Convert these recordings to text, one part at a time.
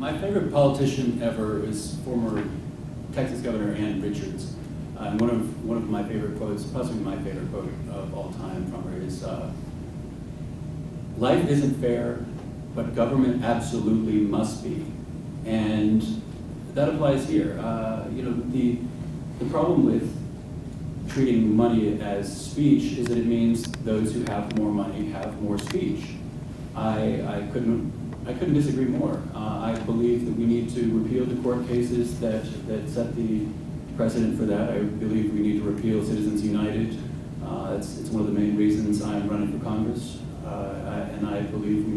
My favorite politician ever is former Texas Governor Ann Richards. And one of my favorite quotes, possibly my favorite quote of all time from her is, "Life isn't fair, but government absolutely must be." And that applies here. The problem with treating money as speech is that it means those who have more money have more speech. I couldn't disagree more. I believe that we need to repeal the court cases that set the precedent for that. I believe we need to repeal Citizens United. It's one of the main reasons I'm running for Congress. And I believe we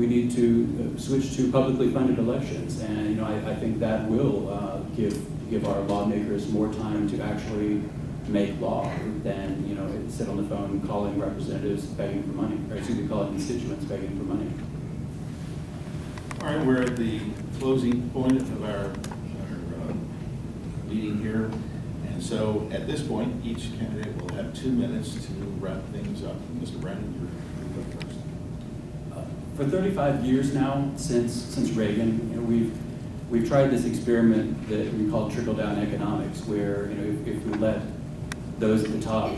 need to switch to publicly funded elections. And I think that will give our lawmakers more time to actually make law than sit on the phone calling representatives begging for money, or excuse me, calling constituents begging for money. All right, we're at the closing point of our meeting here. And so at this point, each candidate will have 2 minutes to wrap things up. Mr. Brandon, you go first. For 35 years now, since Reagan, we've tried this experiment that we call trickle-down economics, where if we let those at the top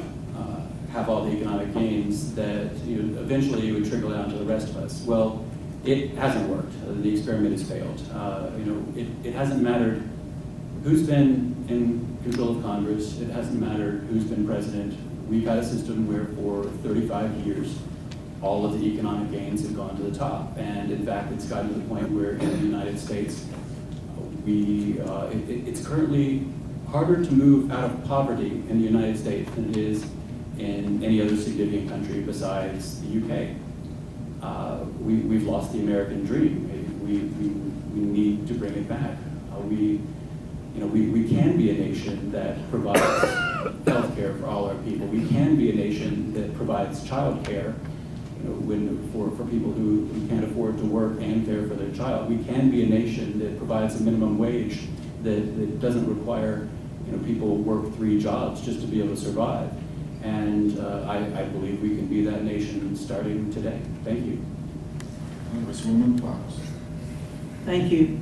have all the economic gains, that eventually it would trickle down to the rest of us. Well, it hasn't worked. The experiment has failed. It hasn't mattered who's been in control of Congress. It hasn't mattered who's been president. We've had a system where for 35 years, all of the economic gains have gone to the top. And in fact, it's gotten to the point where in the United States, it's currently harder to move out of poverty in the United States than it is in any other significant country besides the UK. We've lost the American dream. We need to bring it back. We can be a nation that provides health care for all our people. We can be a nation that provides child care for people who can't afford to work and care for their child. We can be a nation that provides a minimum wage that doesn't require people work 3 jobs just to be able to survive. And I believe we can be that nation starting today. Thank you. Congresswoman Foxx. Thank you.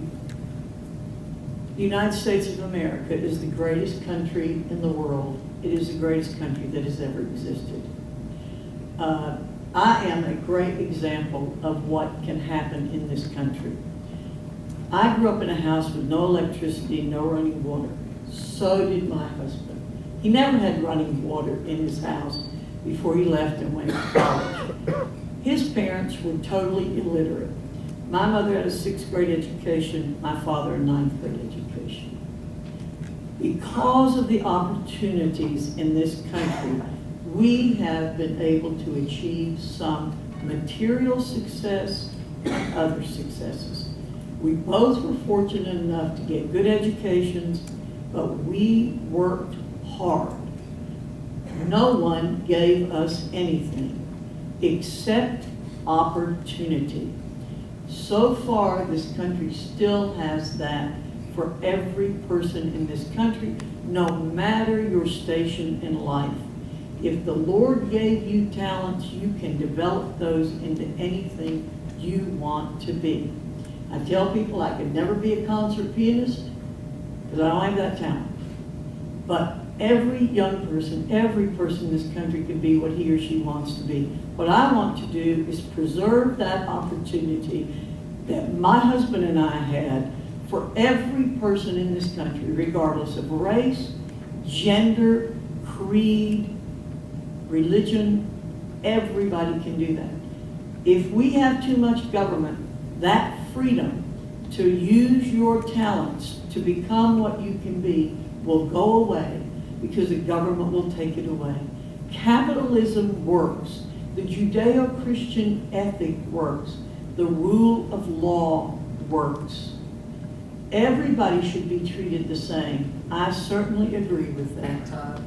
The United States of America is the greatest country in the world. It is the greatest country that has ever existed. I am a great example of what can happen in this country. I grew up in a house with no electricity, no running water. So did my husband. He never had running water in his house before he left and went to college. His parents were totally illiterate. My mother had a 6th grade education, my father a 9th grade education. Because of the opportunities in this country, we have been able to achieve some material success and other successes. We both were fortunate enough to get good educations, but we worked hard. No one gave us anything except opportunity. So far, this country still has that for every person in this country, no matter your station in life. If the Lord gave you talents, you can develop those into anything you want to be. I tell people I could never be a concert pianist because I don't have that talent. But every young person, every person in this country can be what he or she wants to be. What I want to do is preserve that opportunity that my husband and I had for every person in this country, regardless of race, gender, creed, religion. Everybody can do that. If we have too much government, that freedom to use your talents to become what you can be will go away because the government will take it away. Capitalism works. The Judeo-Christian ethic works. The rule of law works. Everybody should be treated the same. I certainly agree with that.